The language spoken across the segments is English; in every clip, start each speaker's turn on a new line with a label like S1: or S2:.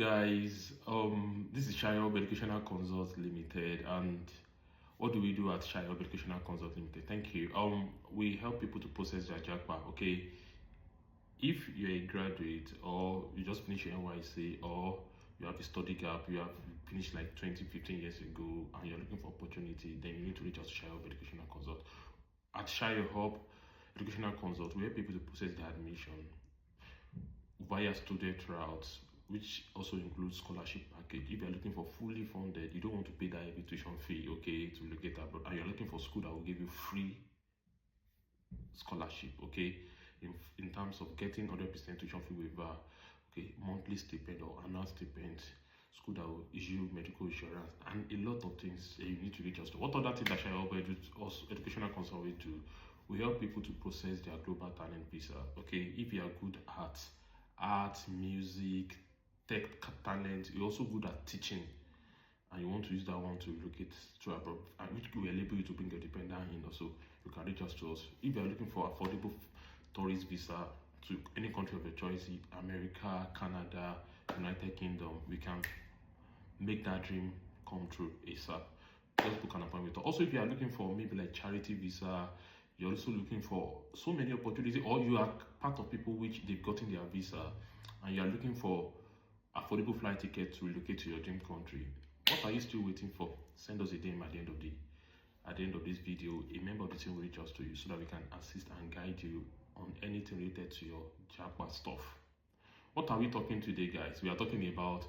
S1: guys, this is Shayob Educational Consult Limited, and what do we do at Shayob Educational Consult Limited? Thank you. We help people to process their JAPA. Okay, if you're a graduate or you just finished your NYC or you have a study gap, you have finished like 15 years ago, and you're looking for opportunity, then you need to reach out to Shayob Educational Consult. At Shayob Educational Consult, we help people to process their admission via student routes, which also includes scholarship package. If you're looking for fully funded, you don't want to pay that heavy tuition fee, okay, to relocate abroad, and you're looking for school that will give you free scholarship, okay, in terms of getting 100% tuition fee waiver, okay, monthly stipend or annual stipend, school that will issue medical insurance, and a lot of things you need to reach us to. What other things that Shayob Educational Consult will do? We help people to process their global talent visa. Okay, if you are good at art, music, tech talent, you're also good at teaching, and you want to use that one to relocate to abroad, which will enable you to bring your dependent in, also you can reach us to us. If you are looking for affordable tourist visa to any country of your choice, America, Canada, United Kingdom, we can make that dream come true ASAP. Just book an appointment. Also, if you are looking for maybe like charity visa, you're also looking for so many opportunities, or you are part of people which they've gotten their visa and you are looking for affordable flight ticket to relocate to your dream country, what are you still waiting for? Send us a DM at the end of this video. A member of the team will reach out to you so that we can assist and guide you on anything related to your JAPA stuff. What are we talking today, guys? We are talking about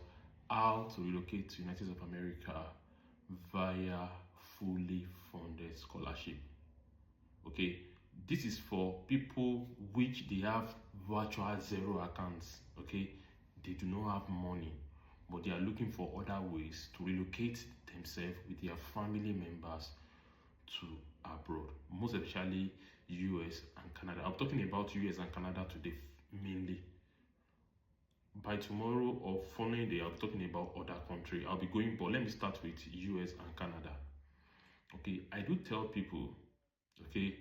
S1: how to relocate to United States of America via fully funded scholarship. Okay, this is for people which they have virtual zero accounts. Okay, they do not have money, but they are looking for other ways to relocate themselves with their family members to abroad, most especially US and Canada. I'm talking about US and Canada today mainly. By tomorrow or following day, I'll be talking about other countries. I'll be going, but let me start with US and Canada. Okay, I do tell people, okay,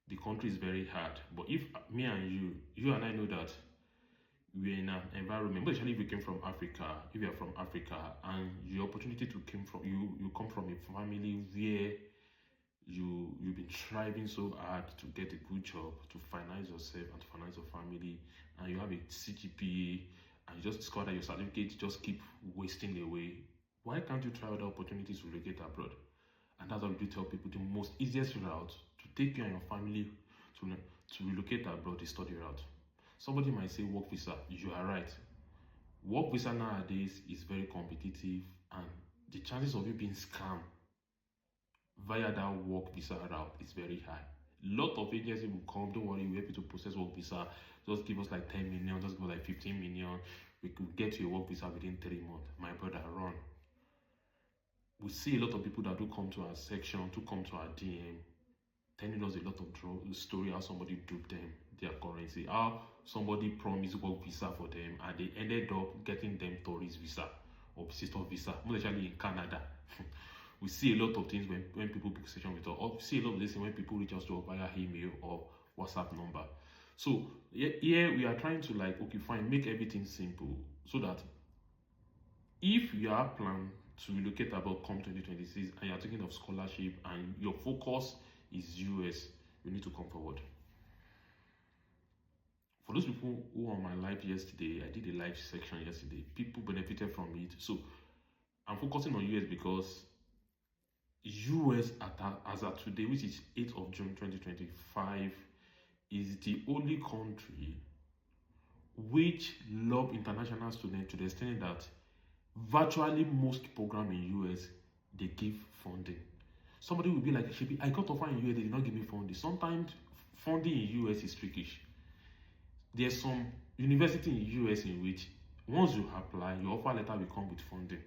S1: the country is very hard, but if me and you and I know that we're in an environment, especially if you came from Africa, if you're from Africa and your opportunity to you come from a family where you've been striving so hard to get a good job, to finance yourself and to finance your family, and you have a CGPA and you just discover that your certificate just keep wasting away, why can't you try other opportunities to relocate abroad? And that's what we do tell people: the most easiest route to take you and your family to relocate abroad is study route. Somebody might say work visa. You are right. Work visa nowadays is very competitive, and the chances of you being scammed via that work visa route is very high. Lot of agencies will come, don't worry, we're able to process work visa. Just give us like 10 million, just give us like 15 million. We could get you a work visa within 3 months. My brother, run. We see a lot of people that do come to our section, to come to our DM, telling us a lot of story how somebody duped them, their currency, how somebody promised work visa for them, and they ended up getting them tourist visa or visitor visa, most especially in Canada. We see a lot of things when people book session with us, or we see a lot of this when people reach us to us via email or WhatsApp number. So here we are trying to like, okay, fine, make everything simple so that if you are planning to relocate abroad come 2026 and you're thinking of scholarship and your focus is US, you need to come forward. For those people who were on my live yesterday, I did a live section yesterday. People benefited from it. So I'm focusing on US because US as of today, which is 8th of June 2025, is the only country which love international students to the extent that virtually most programs in US they give funding. Somebody will be like, I got offer in US, they did not give me funding. Sometimes funding in US is trickish. There's some university in US in which once you apply, your offer letter will come with funding.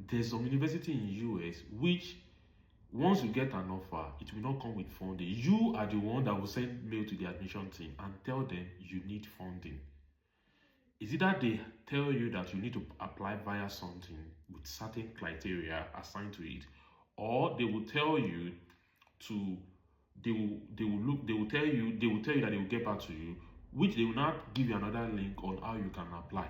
S1: There's some university in US which once you get an offer, it will not come with funding. You are the one that will send mail to the admission team and tell them you need funding. Is it that they tell you that you need to apply via something with certain criteria assigned to it, or they will tell you to they will tell you that they will get back to you, which they will not give you another link on how you can apply.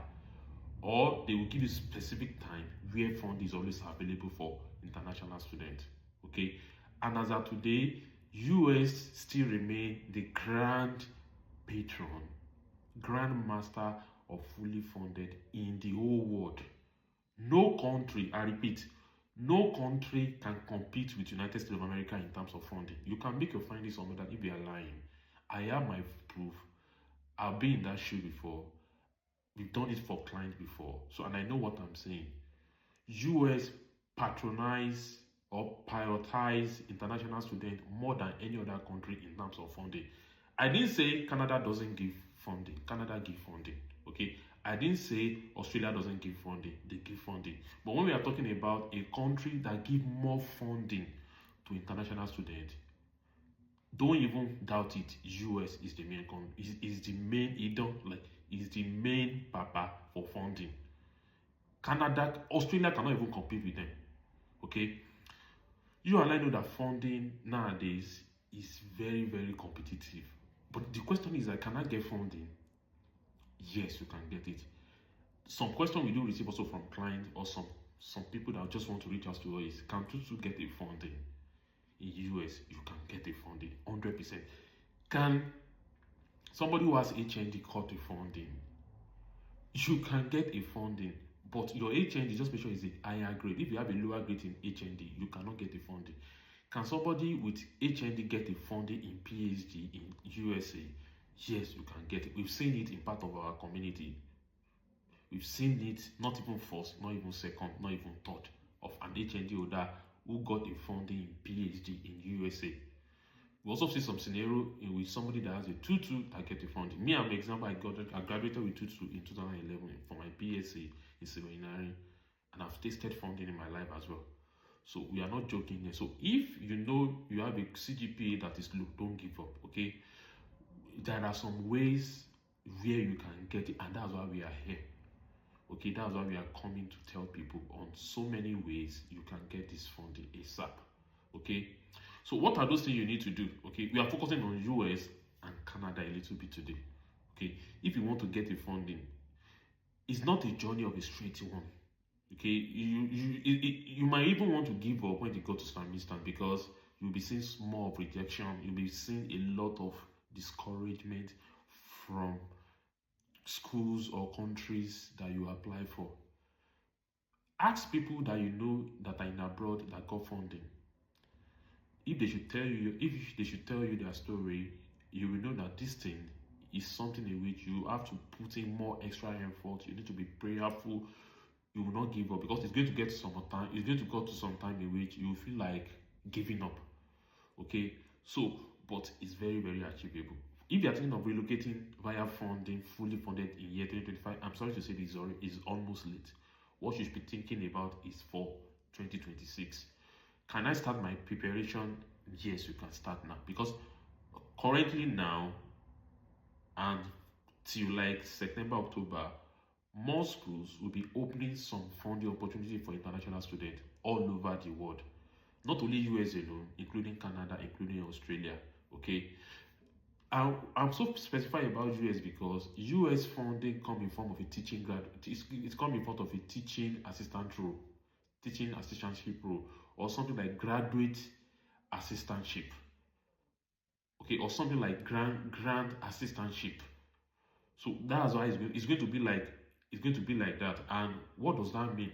S1: or they will give you specific time where fund is always available for international students. Okay, and as of today, US still remain the grand patron, grand master of fully funded in the whole world. No country, I repeat, no country can compete with United States of America in terms of funding. You can make your findings on that if you are lying. I have my proof. I've been in that shoe before. We've done it for clients before. So, and I know what I'm saying. US patronize or prioritize international students more than any other country in terms of funding. I didn't say Canada doesn't give funding. Canada give funding. Okay. I didn't say Australia doesn't give funding. They give funding. But when we are talking about a country that give more funding to international students, don't even doubt it. US is the main is the main is the main papa for funding. Canada, Australia cannot even compete with them. Okay, you and I know that funding nowadays is very, very competitive. But the question is, can I get funding? Yes, you can get it. Some question we do receive also from clients or some people that just want to reach out to us is, can Tutu get a funding? In US, you can get a funding 100%. Can somebody who has HND cut a funding? You can get a funding, but your HND, just make sure it's a higher grade. If you have a lower grade in HND, you cannot get a funding. Can somebody with HND get a funding in PhD in USA? Yes, you can get it. We've seen it in part of our community. We've seen it not even first, not even second, not even third of an HND holder who got a funding in PhD in USA. We also see some scenario with somebody that has a 2-2 that get a funding. Me, I'm an example. I graduated with 2-2 in 2011 for my BSc in civil engineering, and I've tasted funding in my life as well. So we are not joking here. So if you know you have a CGPA that is low, don't give up. Okay, there are some ways where you can get it, and that's why we are here. Okay, that's why we are coming to tell people on so many ways you can get this funding ASAP. Okay, so what are those things you need to do? Okay, we are focusing on US and Canada a little bit today. Okay, if you want to get a funding, it's not a journey of a straight one. Okay, you might even want to give up when you go to some instance, because you'll be seeing more of rejection, you'll be seeing a lot of discouragement from schools or countries that you apply for. Ask people that you know that are in abroad that got funding. If they should tell you their story, you will know that this thing is something in which you have to put in more extra effort. You need to be prayerful. You will not give up, because it's going to get to some time. It's going to go to some time in which you feel like giving up. Okay, so but it's very, very achievable. If you are thinking of relocating via funding, fully funded in year 2025, I'm sorry to say this is almost late. What you should be thinking about is for 2026. Can I start my preparation? Yes, you can start now, because currently now and till like September, October, more schools will be opening some funding opportunity for international students all over the world. Not only US alone, including Canada, including Australia. Okay. I'm so specified about US because US funding come in form of a teaching grad. It's come in form of a teaching assistant role, teaching assistantship role, or something like graduate assistantship. Okay, or something like grand assistantship. So that's why it's going to be like that. And what does that mean?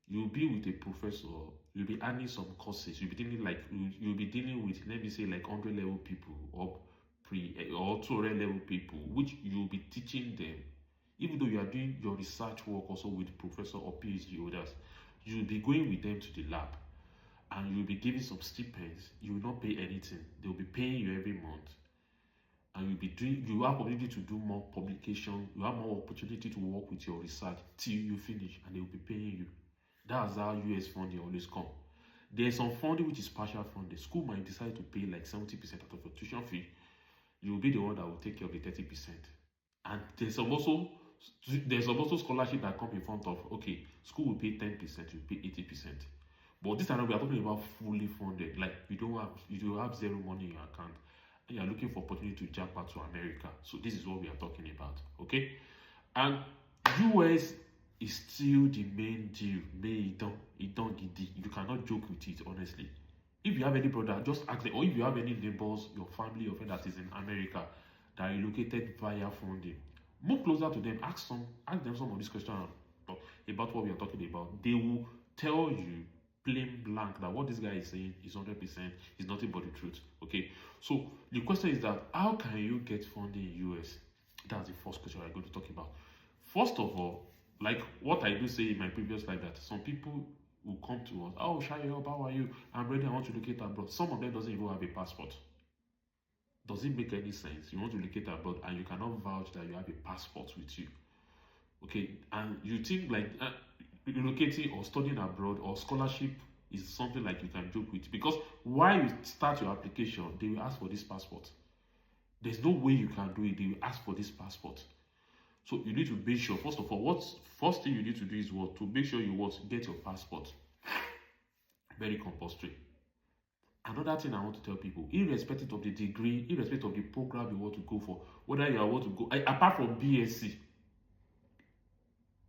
S1: You'll be with a professor, you'll be earning some courses, you'll be dealing with, let me say, like 100 level people or 200 level people, which you'll be teaching them. Even though you are doing your research work also with professor or PhD holders, you'll be going with them to the lab, and you'll be giving some stipends. You will not pay anything. They'll be paying you every month, and you have opportunity to do more publication. You have more opportunity to work with your research till you finish, and they will be paying you. That's how US funding always come. There's some funding which is partial funding. School might decide to pay like 70% out of your tuition fee. You will be the one that will take care of the 30%. And there's also scholarship that come in front of, okay, school will pay 10%, you pay 80%. But this time we are talking about fully funded. Like you have zero money in your account, and you are looking for opportunity to jump out to America. So this is what we are talking about. Okay, and US is still the main deal. It don't get deep. You cannot joke with it, honestly. If you have any brother, just ask them, or if you have any neighbors, your family, your friend that is in America that relocated via funding, move closer to them, ask them some of these questions about what we are talking about. They will tell you plain blank that what this guy is saying is 100% is nothing but the truth. Okay, so the question is that how can you get funding in US? That's the first question I'm going to talk about. First of all, like what I do say in my previous life, that some people will come to us, oh Shayo, how are you? I'm ready, I want to locate abroad. Some of them doesn't even have a passport. Does it make any sense? You want to locate abroad and you cannot vouch that you have a passport with you. Okay, and you think like relocating or studying abroad or scholarship is something like you can joke with, because while you start your application, they will ask for this passport. There's no way you can do it. They will ask for this passport. So you need to make sure, first of all, first thing you need to do is what? To make sure you get your passport. Very compulsory. Another thing I want to tell people, irrespective of the degree, irrespective of the program you want to go for, whether you want to go, apart from BSc,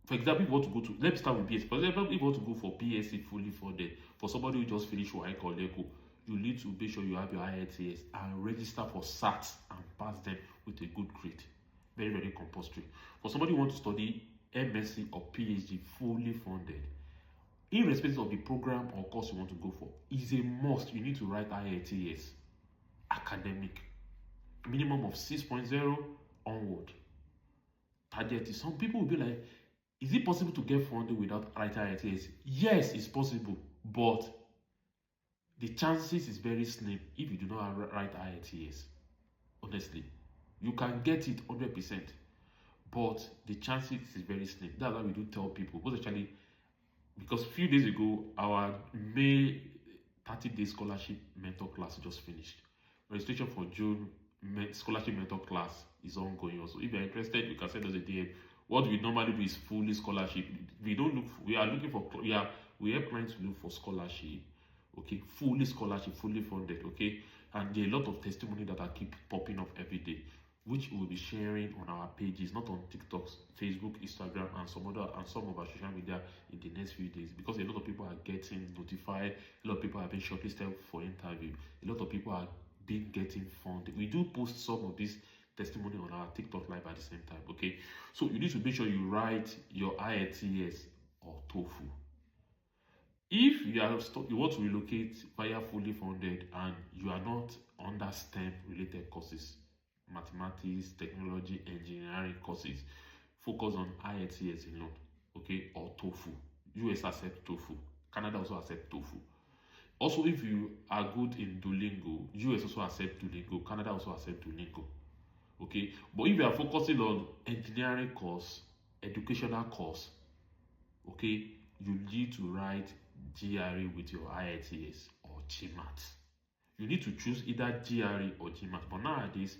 S1: for example, if you want to go to, let's start with BSc. For example, if you want to go for BSc fully funded, for somebody who just finished WAEC or NECO, you need to make sure you have your IELTS and register for SAT and pass them with a good grade. Very, very compulsory. For somebody who wants to study MSc or PhD fully funded, irrespective of the program or course you want to go for, is a must. You need to write IELTS academic, minimum of 6.0 onward. Target is, some people will be like, is it possible to get funding without writing IELTS? Yes, it's possible, but the chances is very slim if you do not write IELTS. Honestly, you can get it 100%, but the chances is very slim. That's why we do tell people, most actually, because a few days ago, our May 30-day scholarship mentor class just finished. Registration for June scholarship mentor class is ongoing also. If you're interested, you can send us a DM. What we normally do is fully scholarship. We don't look. We are looking for. We help clients to look for scholarship. Okay, fully scholarship, fully funded. Okay, and there are a lot of testimony that are keep popping up every day, which we will be sharing on our pages, not on TikTok, Facebook, Instagram, and some of our social media in the next few days. Because a lot of people are getting notified. A lot of people have been shortlisted for interview. A lot of people are been getting funded. We do post some of this testimony on our TikTok live at the same time. Okay, so you need to make sure you write your IELTS or TOEFL. If you want to relocate via fully funded and you are not under STEM related courses, mathematics, technology, engineering courses, focus on IELTS alone, okay, or TOEFL. US accept TOEFL. Canada also accept TOEFL. Also, if you are good in Duolingo, US also accept Duolingo. Canada also accept Duolingo. Okay, but if you are focusing on engineering course, educational course, okay, you need to write GRE with your IELTS or GMAT. You need to choose either GRE or GMAT. But nowadays,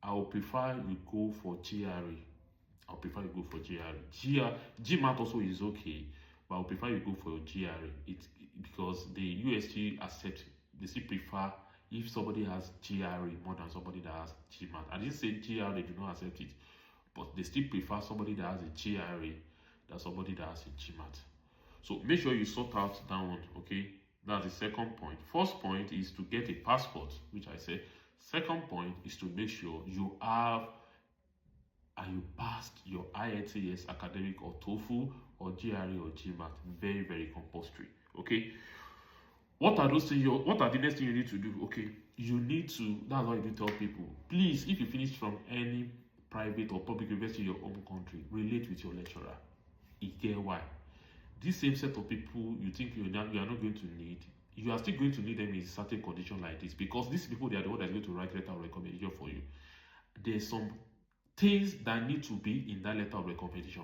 S1: I would prefer you go for GRE. GMAT also is okay, but I would prefer you go for GRE. Because the USG accept, they still prefer if somebody has GRE more than somebody that has GMAT. I didn't say GRE, they do not accept it, but they still prefer somebody that has a GRE than somebody that has a GMAT. So make sure you sort out that one, okay? That's the second point. First point is to get a passport, which I said. Second point is to make sure you have and you passed your IELTS academic or TOEFL or GRE or GMAT. Very, very compulsory, okay? What are those things? What are the next thing you need to do? Okay, you need to. That's why you tell people. Please, if you finish from any private or public university in your own country, relate with your lecturer. You get why? This same set of people you think you are not going to need, you are still going to need them in certain condition like this, because these people, they are the ones that are going to write letter of recommendation for you. There's some things that need to be in that letter of recommendation.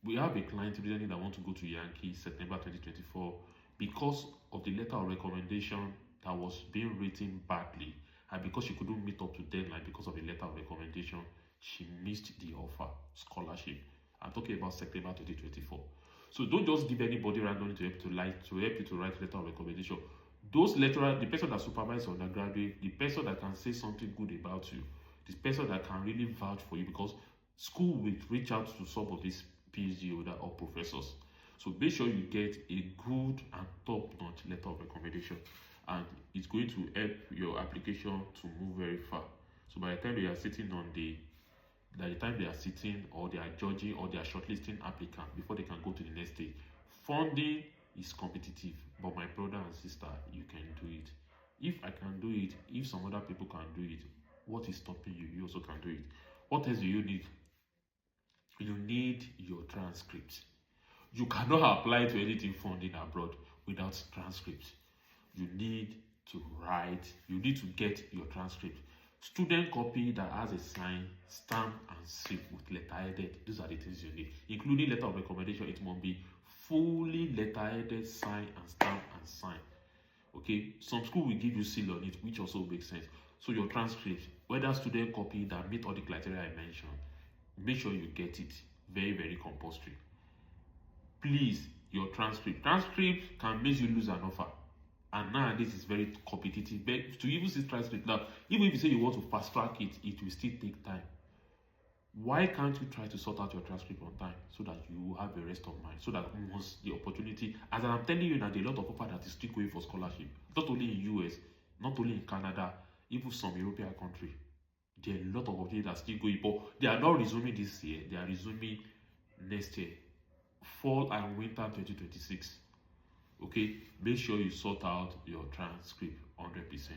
S1: We have a client recently that want to go to Yankee September 2024. Because of the letter of recommendation that was being written badly, and because she couldn't meet up to deadline because of the letter of recommendation, she missed the offer scholarship. I'm talking about September 2024. So don't just give anybody randomly to help you to write letter of recommendation. Those lecturers, the person that supervises undergraduate, the person that can say something good about you, the person that can really vouch for you, because school will reach out to some of these PhD holder or professors. So make sure you get a good and top-notch letter of recommendation, and it's going to help your application to move very far. So by the time they are sitting on by the time they are sitting or they are judging or they are shortlisting applicants before they can go to the next stage, funding is competitive. But my brother and sister, you can do it. If I can do it, if some other people can do it, what is stopping you? You also can do it. What else do you need? You need your transcript. You cannot apply to anything funding abroad without transcript. You need to write, you need to get your transcript. Student copy that has a sign, stamp, and seal with letter-headed. These are the things you need, including letter of recommendation. It must be fully letter-headed, sign and stamp and sign. Okay, some school will give you seal on it, which also makes sense. So your transcript, whether student copy that meet all the criteria I mentioned, make sure you get it. Very, very compulsory. Please, your transcript. Transcript can make you lose an offer. And nowadays it's very competitive. But to even see transcript now, even if you say you want to fast track it, it will still take time. Why can't you try to sort out your transcript on time so that you will have a rest of mind? So that once the opportunity, as I'm telling you now, there are a lot of people that is still going for scholarship. Not only in US, not only in Canada, even some European countries. There are a lot of opportunities that are still going, but they are not resuming this year. They are resuming next year, fall and winter 2026. Okay, make sure you sort out your transcript 100%.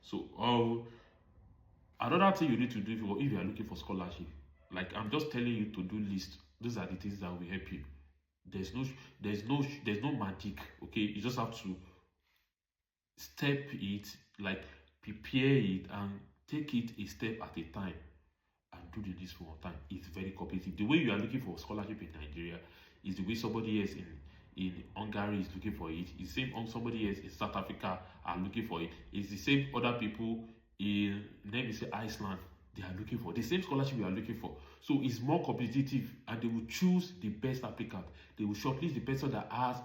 S1: So another thing you need to do if you are looking for scholarship, like I'm just telling you to do list. Those are the things that will help you. There's no magic. Okay, you just have to step it, like prepare it and take it a step at a time and do the list one time. It's very competitive. The way you are looking for scholarship in Nigeria is the way somebody else in Hungary is looking for it. It's the same somebody else in South Africa are looking for it. It's the same other people in, let me say, Iceland, they are looking for the same scholarship we are looking for. So it's more competitive, and they will choose the best applicant. They will shortlist the person that has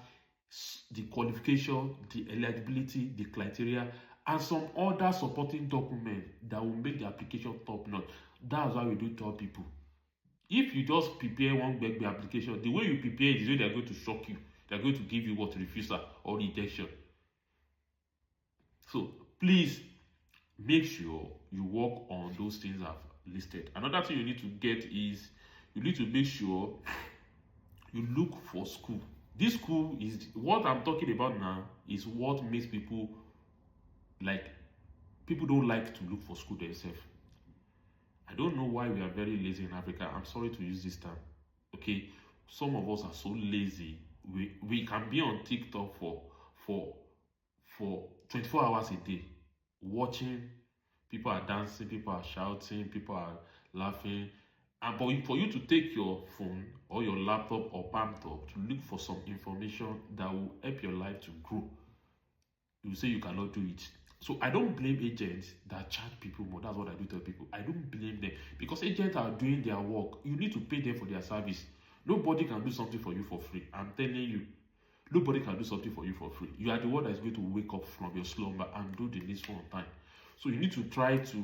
S1: the qualification, the eligibility, the criteria, and some other supporting document that will make the application top notch. That's why we do tell people, if you just prepare one big application, the way you prepare it is the way they are going to shock you. They are going to give you what, refusal or rejection. So please make sure you work on those things I've listed. Another thing you need to get is you need to make sure you look for school. This school is what I'm talking about now, is what makes people don't like to look for school themselves. I don't know why we are very lazy in Africa. I'm sorry to use this term. Okay, some of us are so lazy. We can be on TikTok for 24 hours a day, watching. People are dancing, people are shouting, people are laughing. But for you to take your phone or your laptop or palm top to look for some information that will help your life to grow, you say you cannot do it. So I don't blame agents that charge people more. That's what I do tell people. I don't blame them, because agents are doing their work. You need to pay them for their service. Nobody can do something for you for free. I'm telling you, nobody can do something for you for free. You are the one that is going to wake up from your slumber and do the list one time. So you need to try to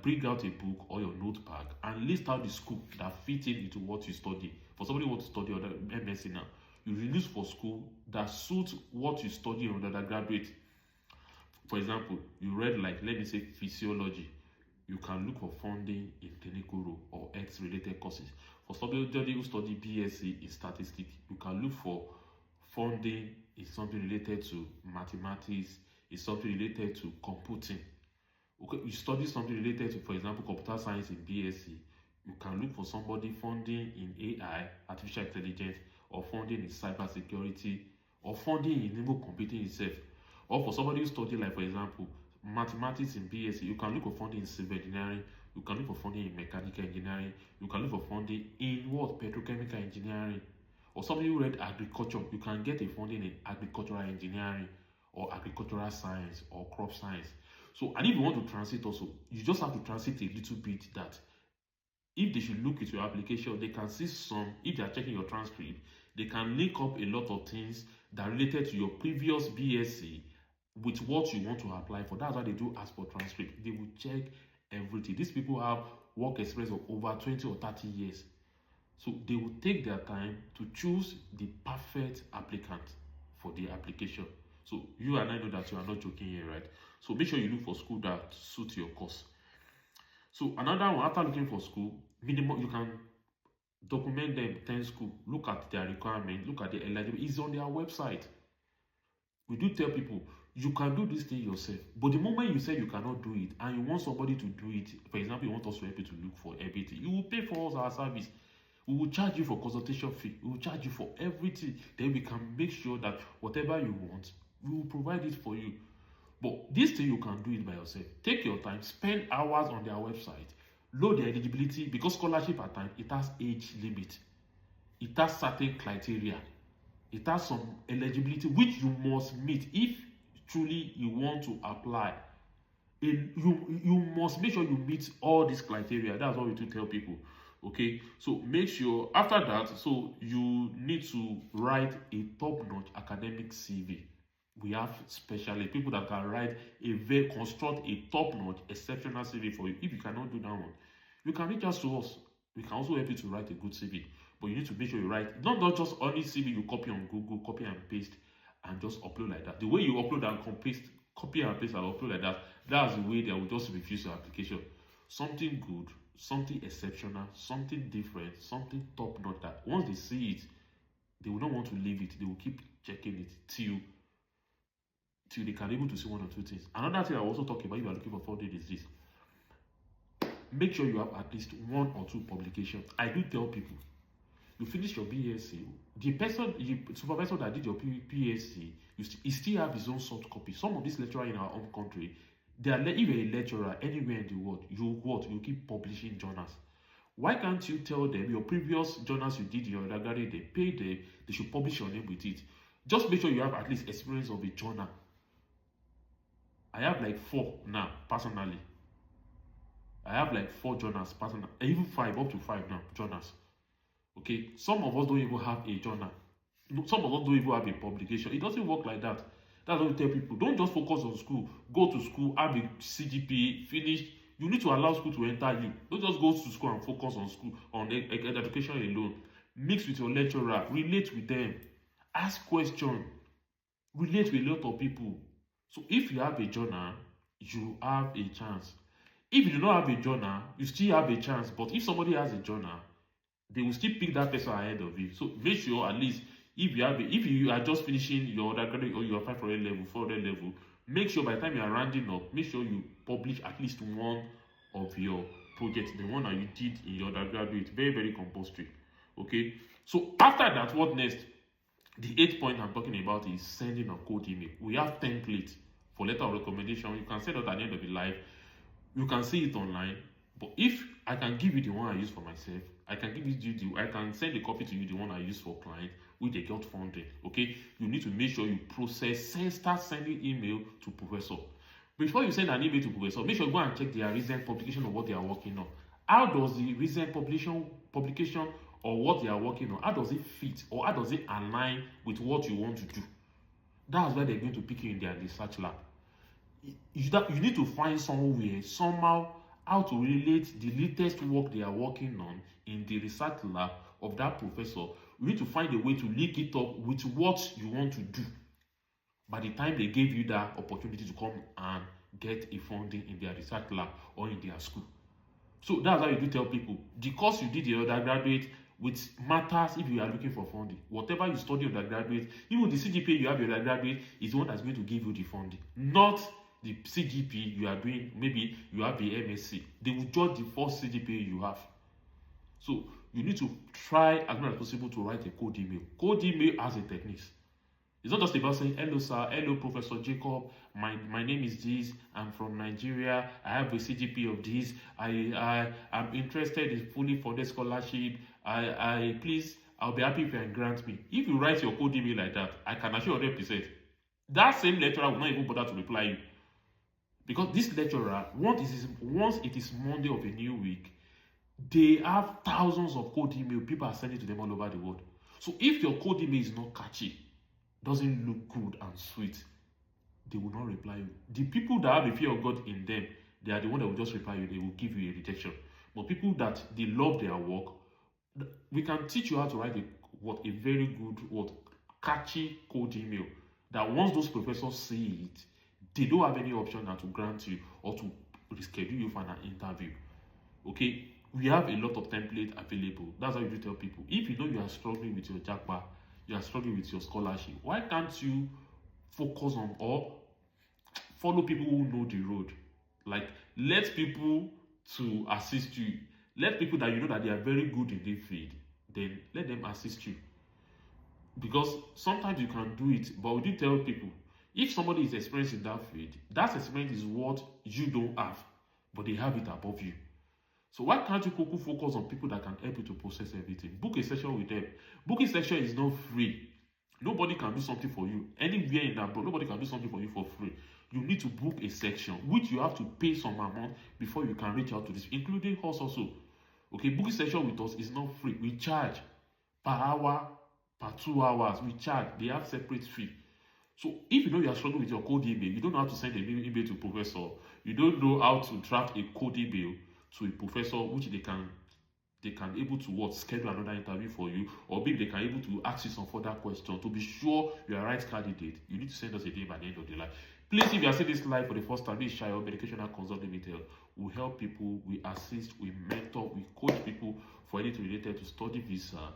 S1: bring out a book or your notepad and list out the school that fit into what you study. For somebody who wants to study under MSc now, you release for school that suits what you study on undergraduate. For example, you read, let me say, physiology. You can look for funding in clinical role or health-related courses. For somebody who study BSc in statistics, you can look for funding in something related to mathematics, in something related to computing. Okay, you study something related to, for example, computer science in BSc, you can look for somebody funding in AI, artificial intelligence, or funding in cybersecurity, or funding in even computing itself. Or for somebody who study, for example, mathematics in BSc, you can look for funding in civil engineering, you can look for funding in mechanical engineering, you can look for funding in petrochemical engineering. Or somebody who read agriculture, you can get a funding in agricultural engineering, or agricultural science, or crop science. So, and if you want to transit also, you just have to transit a little bit, that if they should look at your application, they can see some, if they are checking your transcript, they can link up a lot of things that are related to your previous BSc with what you want to apply for. That's why they do ask for transcript. They will check everything. These people have work experience of over 20 or 30 years. So they will take their time to choose the perfect applicant for the application. So you and I know that you are not joking here, right? So make sure you look for school that suits your course. So another one, after looking for school, minimum you can document them 10 school, look at their requirement, look at the eligibility. It's on their website. We do tell people you can do this thing yourself, but the moment you say you cannot do it and you want somebody to do it, for example, you want us to help you to look for everything, you will pay for us our service. We will charge you for consultation fee, we will charge you for everything. Then we can make sure that whatever you want, we will provide it for you. But this thing you can do it by yourself. Take your time, spend hours on their website, load the eligibility, because scholarship at times it has age limit, it has certain criteria, it has some eligibility which you must meet if truly you want to apply. You must make sure you meet all these criteria. That's what we do tell people. Okay, so make sure after that, so you need to write a top-notch academic CV. We have specially people that can write construct a top-notch exceptional CV for you. If you cannot do that one, you can reach out to us. We can also help you to write a good CV, but you need to make sure you write not just only CV you copy on Google, copy and paste, and just upload like that. The way you upload and copy and paste and upload like that, that's the way they will just refuse your application. Something good, something exceptional, something different, something top-notch that once they see it, they will not want to leave it. They will keep checking it till they can be able to see one or two things. Another thing I also talk about if you are looking for funding is this. Make sure you have at least one or two publications. I do tell people, you finish your BSc, the supervisor that did your PSc, he still have his own soft copy. Some of these lecturers in our own country, if you're a lecturer anywhere in the world, you keep publishing journals. Why can't you tell them your previous journals you did in your undergraduate, they pay them, they should publish your name with it. Just make sure you have at least experience of a journal. I have like 4 now, personally. I have like 4 journals, personally, even 5, up to 5 now, journals. Okay, some of us don't even have a journal. Some of us don't even have a publication. It doesn't work like that. That's what we tell people. Don't just focus on school. Go to school, have a CGPA, finish. You need to allow school to enter you. Don't just go to school and focus on school, on education alone. Mix with your lecturer, relate with them, ask questions, relate with a lot of people. So if you have a journal, you have a chance. If you do not have a journal, you still have a chance. But if somebody has a journal, they will still pick that person ahead of you. So make sure at least if you are just finishing your undergraduate or your 500 level, 400 level, make sure by the time you are rounding up, make sure you publish at least one of your projects, the one that you did in your undergraduate. Very, very compulsory. Okay. So after that, what next? The 8th point I'm talking about is sending a code email. We have templates for letter of recommendation. You can send it at the end of the life. You can see it online. But if I can give you the one I use for myself, I can send a copy to you, the one I use for client, which they got funded. Okay, you need to make sure you start sending email to professor. Before you send an email to professor, make sure you go and check their recent publication of what they are working on. How does the recent publication or what they are working on, how does it fit or how does it align with what you want to do? That's why they're going to pick you in their research lab. You need to find somewhere, somehow, how to relate the latest work they are working on in the research lab of that professor. You need to find a way to link it up with what you want to do by the time they gave you that opportunity to come and get a funding in their research lab or in their school. So that's how you do tell people the course you did the undergraduate with matters if you are looking for funding. Whatever you study undergraduate, even the CGPA you have your undergraduate is the one that's going to give you the funding, not the CGPA you are doing. Maybe you have the MSc. They will judge the first CGPA you have. So you need to try as much as possible to write a code email. Code email has a techniques. It's not just about saying, hello sir, hello Professor Jacob, my name is this, I'm from Nigeria, I have a CGP of this, I'm interested in fully funded scholarship, please, I'll be happy if you can grant me. If you write your code email like that, I can assure you 100%, that same lecturer will not even bother to reply you. Because this lecturer, once it is Monday of a new week, they have thousands of code email, people are sending to them all over the world. So if your code email is not catchy, doesn't look good and sweet, they will not reply you. The people that have a fear of God in them, they are the one that will just reply you. They will give you a rejection. But people that they love their work, We can teach you how to write a very good, catchy code email that once those professors see it, they don't have any option than to grant you or to reschedule you for an interview. Okay, we have a lot of templates available. That's why we do tell people, if you know you are struggling with your JAPA, you are struggling with your scholarship, why can't you focus on or follow people who know the road? Like, let people to assist you. Let people that you know that they are very good in the field, then let them assist you. Because sometimes you can do it, but we do tell people, if somebody is experienced in that field, that experience is what you don't have, but they have it above you. So why can't you focus on people that can help you to process everything? Book a session with them. Booking session is not free. Nobody can do something for you. Anywhere in abroad, nobody can do something for you for free. You need to book a section, which you have to pay some amount before you can reach out to this, including us also. Okay, booking session with us is not free. We charge per hour, per 2 hours. We charge. They have separate fee. So if you know you are struggling with your code email, you don't know how to send an email to a professor, you don't know how to draft a code email to a professor, which they can able to schedule another interview for you, or maybe they can able to ask you some further questions to be sure you are right candidate. You need to send us a name at the end of the line. Please, if you are seeing this live for the first time, this is Shayo Educational Consult Limited. We help people, we assist, we mentor, we coach people for anything related to study visa,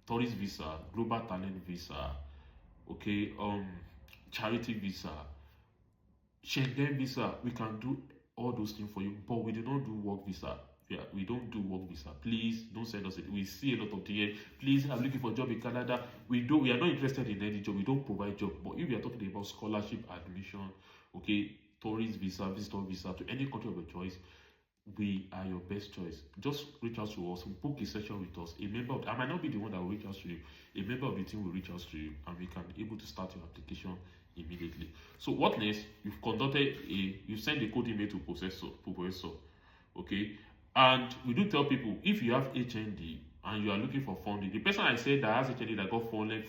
S1: tourist visa, global talent visa, okay, charity visa, Schengen visa. We can do all those things for you, but we do not do work visa. Yeah, we don't do work visa. Please don't send us it. We see a lot of DM. Please, I'm looking for a job in Canada. We are not interested in any job. We don't provide job. But if we are talking about scholarship, admission, okay, tourist visa, visitor visa to any country of your choice, we are your best choice. Just reach out to us, book a session with us. I might not be the one that will reach out to you. A member of the team will reach out to you, and we can be able to start your application immediately. So what next? You've sent a code email to professor, okay? And we do tell people, if you have HND and you are looking for funding, the person I said that has HND that got fully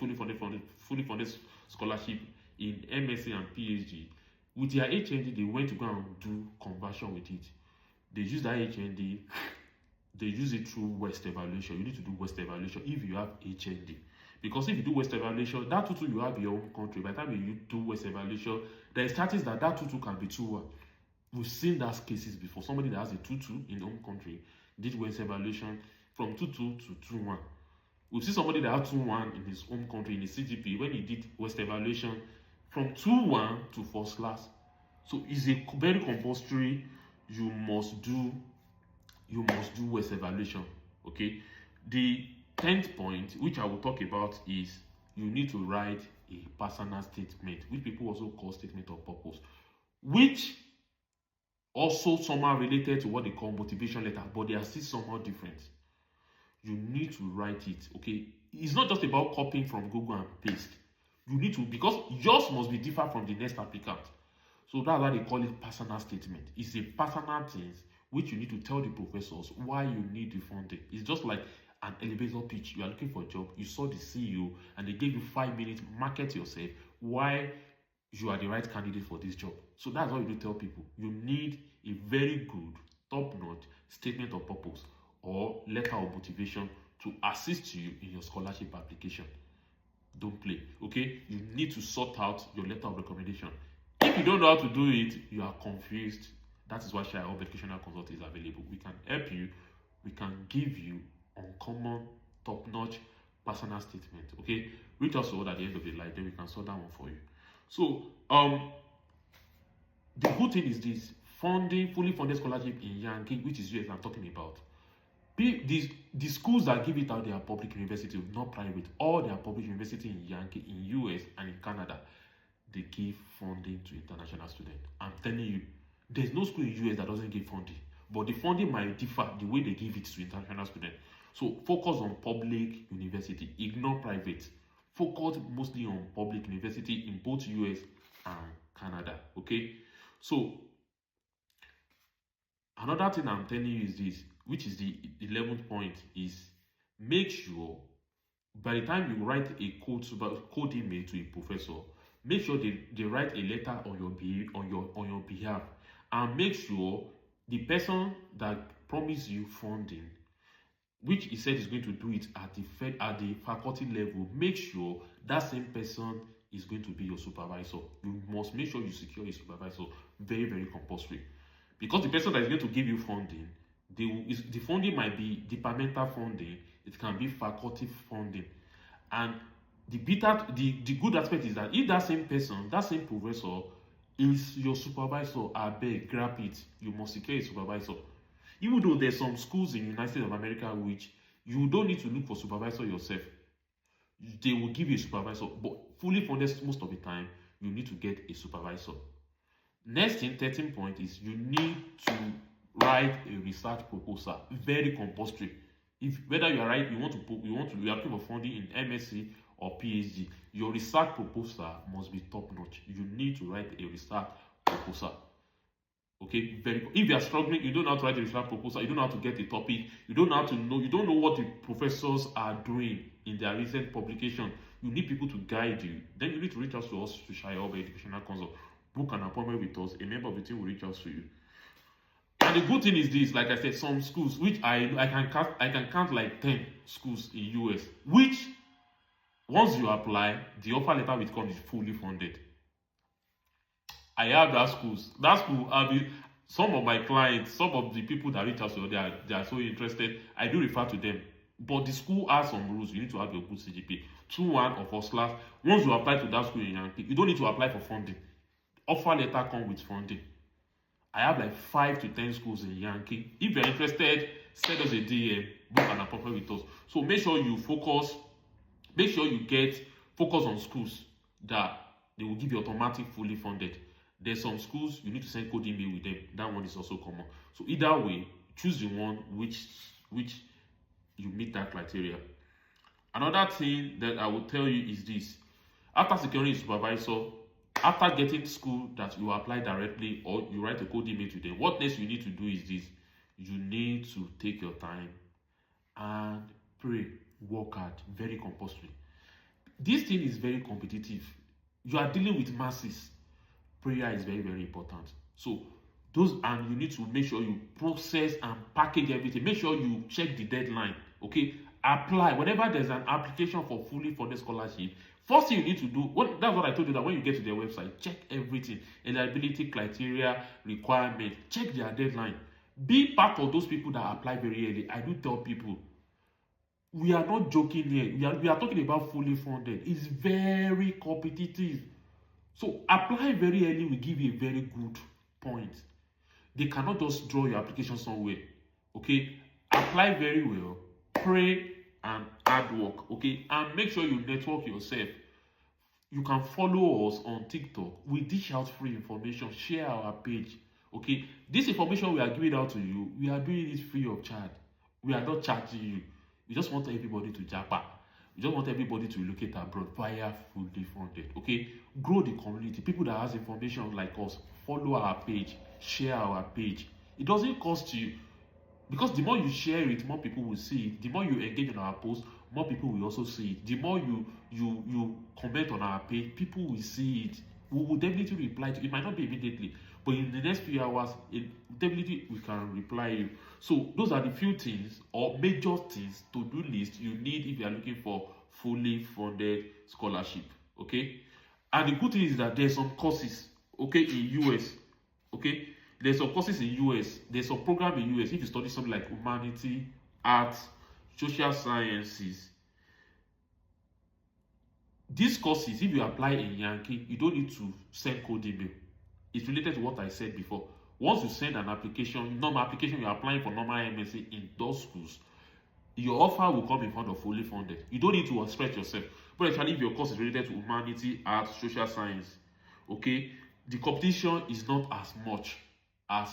S1: funded scholarship in MSc and PhD, with their HND, they went to go and do conversion with it. They use that HND, they use it through West evaluation. You need to do West evaluation if you have HND. Because if you do West evaluation, that tutu you have in your own country, by the time you do West evaluation, there is chances that tutu can be 2-1. We've seen that cases before. Somebody that has a 2-2 in their home country did West evaluation from 2-2 to 2-1. We've seen somebody that had 2-1 in his home country in his CGP when he did West evaluation from 2-1 to first class. So it's a very compulsory. You must do West evaluation. Okay. The 10th point, which I will talk about, is you need to write a personal statement, which people also call statement of purpose, which also somehow related to what they call motivation letter, but they are still somehow different. You need to write it. Okay, it's not just about copying from Google and paste. You need to, because yours must be different from the next applicant. So that's why they call it personal statement. It's a personal thing which you need to tell the professors why you need the funding. It's just like an elevator pitch. You are looking for a job, you saw the CEO and they gave you 5 minutes, market yourself, why you are the right candidate for this job. So that's what you do tell people. You need a very good, top-notch statement of purpose or letter of motivation to assist you in your scholarship application. Don't play, okay? You need to sort out your letter of recommendation. If you don't know how to do it, you are confused. That is why Shayo Educational Consult is available. We can help you. We can give you uncommon, top-notch personal statement. Okay, reach us out at the end of the line, then we can sort that one for you. So, the good thing is this: funding, fully funded scholarship in Yankee, which is US I'm talking about. The schools that give it out, they are public university, not private. All they are public university in Yankee, in US and in Canada. They give funding to international students. I'm telling you, there's no school in US that doesn't give funding, but the funding might differ the way they give it to international students. So focus on public university, ignore private. Focus mostly on public university in both US and Canada. Okay, so another thing I'm telling you is this, which is the 11th point, is make sure by the time you write a code email to a professor, make sure they write a letter on your behalf, and make sure the person that promised you funding which he said is going to do it at the faculty level, make sure that same person is going to be your supervisor. You must make sure you secure a supervisor. Very, very compulsory. Because the person that is going to give you funding, the funding might be departmental funding, it can be faculty funding. And the good aspect is that if that same person, that same professor is your supervisor, I beg, grab it. You must secure a supervisor. Even though there's some schools in the United States of America which you don't need to look for supervisor yourself. They will give you a supervisor, but fully funded most of the time, you need to get a supervisor. Next thing, 13 point, is you need to write a research proposal. Very compulsory. If whether you are looking for funding in MSc or PhD, your research proposal must be top notch. You need to write a research proposal. Okay, if you are struggling, you don't know how to write a research proposal, you don't know how to get a topic, you don't know what the professors are doing in their recent publication, you need people to guide you. Then you need to reach out to us to share our educational consult. Book an appointment with us, a member of the team will reach out to you. And the good thing is this, like I said, some schools, which I can count like 10 schools in US, which once you apply, the offer letter will come is fully funded. I have that schools. That school, some of my clients, some of the people that reach out to, they are so interested. I do refer to them. But the school has some rules. You need to have your good CGPA, 2.1 or first class. Once you apply to that school in Yankee, you don't need to apply for funding. Offer letter come with funding. I have like 5 to 10 schools in Yankee. If you're interested, send us a DM, book an appointment with us. So make sure you focus. Make sure you get focus on schools that they will give you automatic fully funded. There's some schools you need to send code email with them. That one is also common. So either way, choose the one which you meet that criteria. Another thing that I will tell you is this: after securing a supervisor, after getting school that you apply directly or you write a code email to them, what next you need to do is this: you need to take your time and pray, work hard, very compulsory. This thing is very competitive. You are dealing with masses. Prayer is very, very important. So and you need to make sure you process and package everything. Make sure you check the deadline. Okay, apply whenever there's an application for fully funded scholarship. First thing you need to do, that's what I told you, that when you get to their website, check everything: eligibility criteria, requirement, check their deadline. Be part of those people that apply very early. I do tell people, we are not joking here. We are talking about fully funded. It's very competitive. So apply very early will give you a very good point. They cannot just draw your application somewhere. Okay, apply very well, pray and hard work. Okay, and make sure you network yourself. You can follow us on TikTok. We dish out free information. Share our page. Okay, this information we are giving out to you, we are doing it free of charge. We are not charging you. We just want everybody to japa. We just want everybody to relocate abroad via fully funded. Okay, grow the community. People that has information like us, follow our page, share our page. It doesn't cost you, because the more you share it, more people will see it. The more you engage on our post, more people will also see it. The more you comment on our page, people will see it. We will definitely reply to it. It might not be immediately, but in the next few hours, definitely we can reply you. So those are the few things or major things, to-do list, you need if you are looking for fully funded scholarship. Okay, and the good thing is that there's some courses, okay, in US. Okay, there's some courses in US. There's some program in US. If you study something like humanity, arts, social sciences, these courses, if you apply in Yankee, you don't need to send code email. It's related to what I said before. Once you send an application, normal application, you're applying for normal MSc in those schools, your offer will come in front of fully funded. You don't need to stretch yourself. But actually, if your course is related to humanity, arts, social science, okay, the competition is not as much as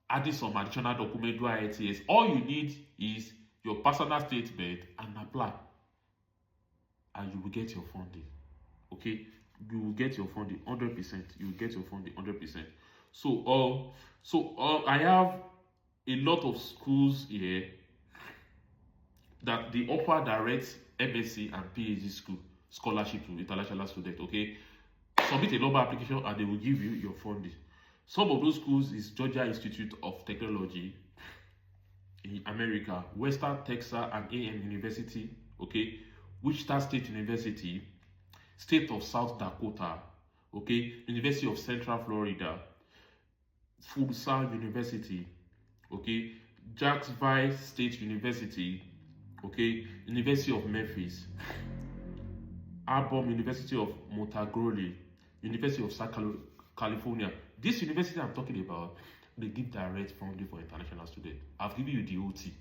S1: adding some additional document, do IELTS. All you need is your personal statement and apply, and you will get your funding. Okay, you will get your funding 100%. You will get your funding 100%. So I have a lot of schools here that they offer direct MSc and PhD scholarship to international students. Okay, submit a normal application and they will give you your funding. Some of those schools is Georgia Institute of Technology, in America, Western Texas and A&M University, okay, Wichita State University, State of South Dakota, okay, University of Central Florida, Full University, okay, Jacksonville State University, okay, University of Memphis, Auburn University of Montegroli, University of South California. This university I'm talking about, they give direct funding for international students. I've given you the OT.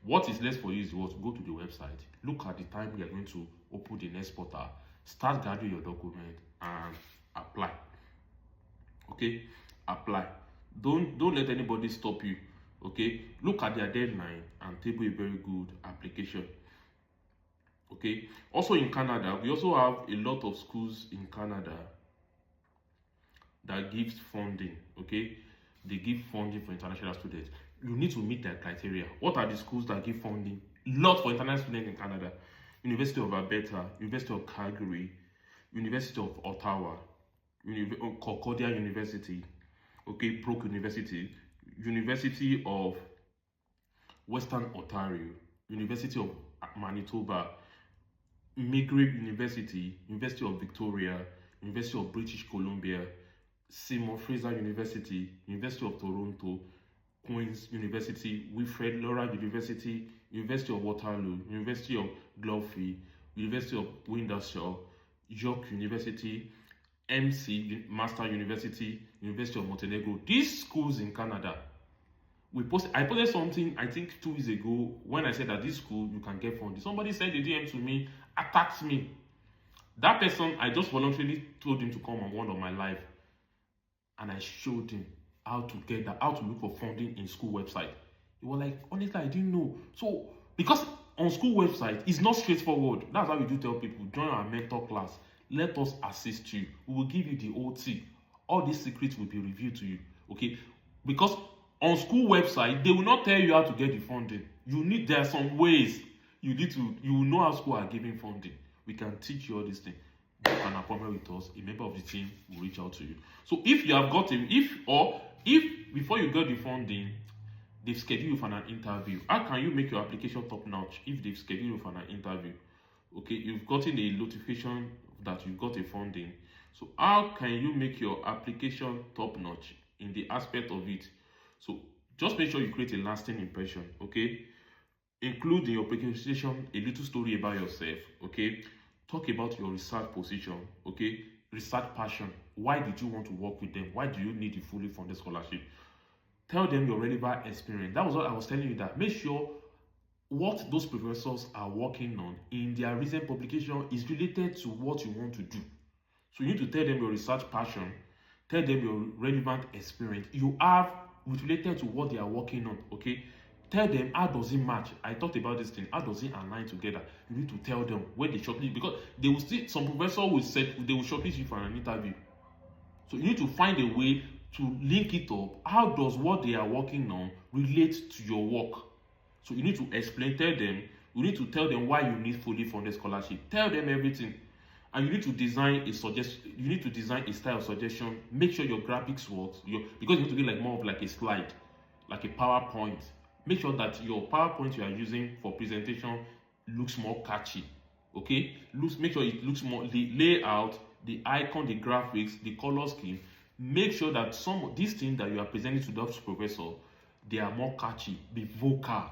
S1: What is left for you is what? Go to the website, look at the time we are going to open the next portal, start gathering your document and apply. Okay, apply. Don't let anybody stop you. Okay, look at their deadline and table a very good application. Okay, also in Canada, we also have a lot of schools in Canada that gives funding. Okay, they give funding for international students. You need to meet their criteria. What are the schools that give funding? Lot for international students in Canada: University of Alberta, University of Calgary, University of Ottawa, Concordia University, okay, Brook University, University of Western Ontario, University of Manitoba, McGill University, University of Victoria, University of British Columbia, Simon Fraser University, University of Toronto, Queen's University, Wilfrid Laurier University, University of Waterloo, University of Guelph, University of Windsor, York University, MC Master University, University of Montenegro. These schools in Canada, I posted something I think 2 weeks ago when I said that this school you can get funding. Somebody said the DM to me, attacked me. That person, I just voluntarily told him to come on one of my live, and I showed him how to get that, how to look for funding in school website. He was like, honestly, I didn't know. So because on school website, it's not straightforward. That's why we do tell people, join our mentor class. Let us assist you. We will give you the OT. All these secrets will be revealed to you. Okay? Because on school website, they will not tell you how to get the funding. There are some ways you will know how school are giving funding. We can teach you all these things. Book an appointment with us. A member of the team will reach out to you. So if you have got if before you get the funding, they've scheduled you for an interview, how can you make your application top notch if they've scheduled you for an interview? Okay, you've gotten a notification that you've got a funding. So how can you make your application top notch in the aspect of it? So just make sure you create a lasting impression. Okay, include in your presentation a little story about yourself. Okay, talk about your research position. Okay, research passion. Why did you want to work with them? Why do you need a fully funded scholarship? Tell them your relevant experience. That was what I was telling you, that make sure what those professors are working on in their recent publication is related to what you want to do. So you need to tell them your research passion, tell them your relevant experience you have related to what they are working on. Okay, tell them how does it match. I talked about this thing, how does it align together. You need to tell them when they shortlist, because they will still, some professor will say they will shortlist you for an interview. So you need to find a way to link it up. How does what they are working on relate to your work? So you need to explain, tell them, you need to tell them why you need fully funded scholarship. Tell them everything. And you need to design a style of suggestion. Make sure your graphics works. Because you need to be like more of like a slide, like a PowerPoint. Make sure that your PowerPoint you are using for presentation looks more catchy. Okay? Make sure it looks more, the layout, the icon, the graphics, the color scheme. Make sure that some of these things that you are presenting to the professor, they are more catchy. Be vocal.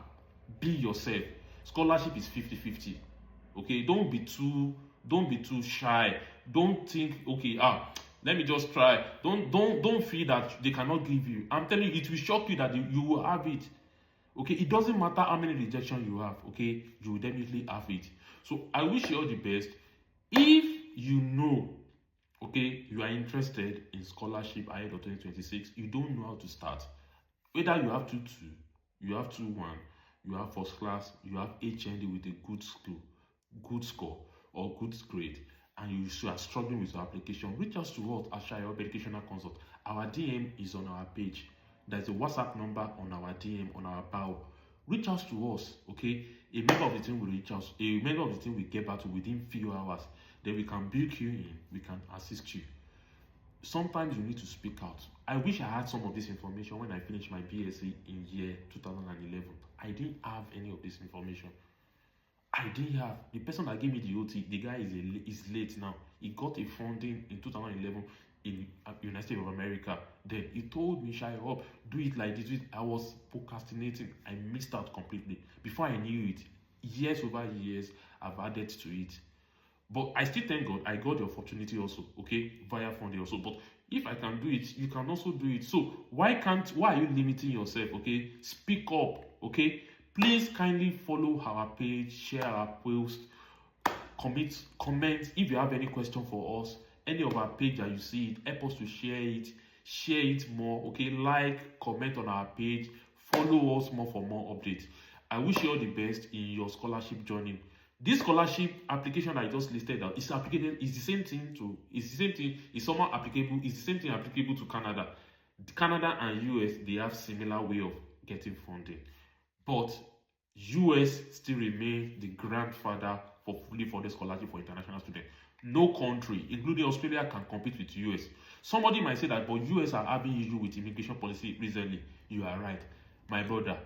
S1: Be yourself. Scholarship is 50-50. Okay? Don't be too shy. Don't think, okay, let me just try. Don't feel that they cannot give you. I'm telling you, it will shock you that you will have it. Okay, it doesn't matter how many rejections you have. Okay, you will definitely have it. So I wish you all the best. If you know, okay, you are interested in scholarship ahead of 2026, you don't know how to start. Whether you have 2-2, you have 2-1, you have first class, you have HND with a good score or good grade, and you are struggling with your application, reach us to us at Shayob Educational Consult. Our DM is on our page. There's a WhatsApp number on our DM, on our bio. Reach out to us, okay? A member of the team will reach out. A member of the team will get back to within few hours. Then we can book you in. We can assist you. sometimes you need to speak out. I wish I had some of this information when I finished my BSc in year 2011. I didn't have any of this information. I didn't have. The person that gave me the OT, the guy is late now. He got a funding in 2011 in United States of America. Then he told me, "Shy up, do it like this." I was procrastinating. I missed out completely. Before I knew it, years over years, I've added to it. But I still thank God I got the opportunity also, okay, via funding also. But if I can do it, you can also do it. So why are you limiting yourself? Okay, speak up, okay. Please kindly follow our page, share our post, comment if you have any question for us. Any of our page that you see it, help us to share it more, okay. Like, comment on our page, follow us more for more updates. I wish you all the best in your scholarship journey. This scholarship application I just listed out is applicable, is the same thing, is somehow applicable, is the same thing applicable to Canada. Canada and US, they have similar way of getting funding. But US still remains the grandfather for fully funded scholarship for international students. No country, including Australia, can compete with US. Somebody might say that, but US are having issue with immigration policy recently. You are right, my brother.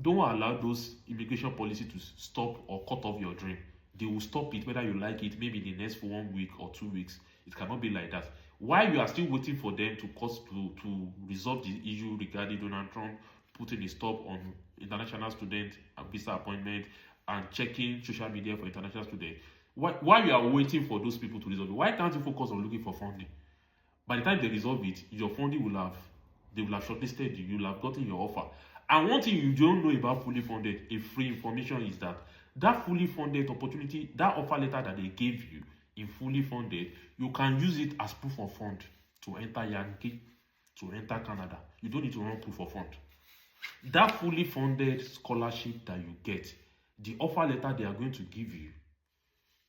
S1: Don't allow those immigration policy to stop or cut off your dream. They will stop it whether you like it, maybe in the next 1 week or 2 weeks. It cannot be like that. While you are still waiting for them to resolve the issue regarding Donald Trump putting a stop on international student visa appointment and checking social media for international students, while you are waiting for those people to resolve it, why can't you focus on looking for funding? By the time they resolve it, your funding they will have shortlisted you, you'll have gotten your offer. And one thing you don't know about fully funded, a free information, is that fully funded opportunity, that offer letter that they gave you in fully funded, you can use it as proof of fund to enter Yankee, to enter Canada. You don't need to run proof of fund. That fully funded scholarship that you get, the offer letter they are going to give you,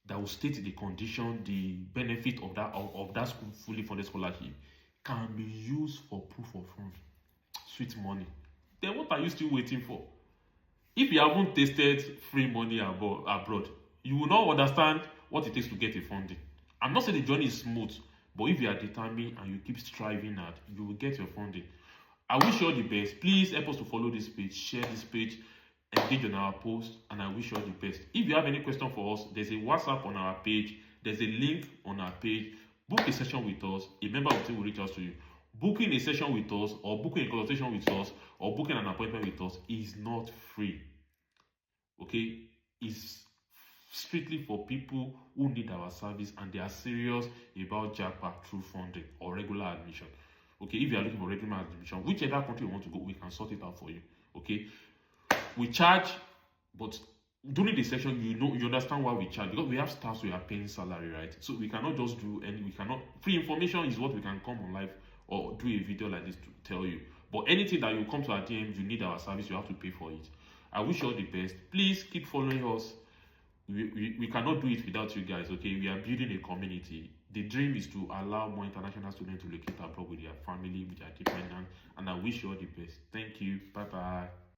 S1: that will state the condition, the benefit of that fully funded scholarship, can be used for proof of fund. Sweet money. Then what are you still waiting for? If you haven't tasted free money abroad, you will not understand what it takes to get a funding. I'm not saying the journey is smooth, but if you are determined and you keep striving hard, you will get your funding. I wish you all the best. Please help us to follow this page, share this page, engage on our post, and I wish you all the best. If you have any question for us, there's a WhatsApp on our page, there's a link on our page. Book a session with us. A member of the team will reach out to you. Booking a session with us, or booking a consultation with us, or booking an appointment with us is not free. Okay, it's strictly for people who need our service and they are serious about JAPA through funding or regular admission. Okay, if you are looking for regular admission, whichever country you want to go, we can sort it out for you. Okay, we charge, but during the session, you understand why we charge, because we have staffs we are paying salary, right? So we cannot just do any, we cannot, free information is what we can come on live or do a video like this to tell you. But anything that you come to our DM, you need our service, you have to pay for it. I wish you all the best. Please keep following us. We cannot do it without you guys, okay? We are building a community. The dream is to allow more international students to locate abroad with their family, with their dependents, and I wish you all the best. Thank you. Bye-bye.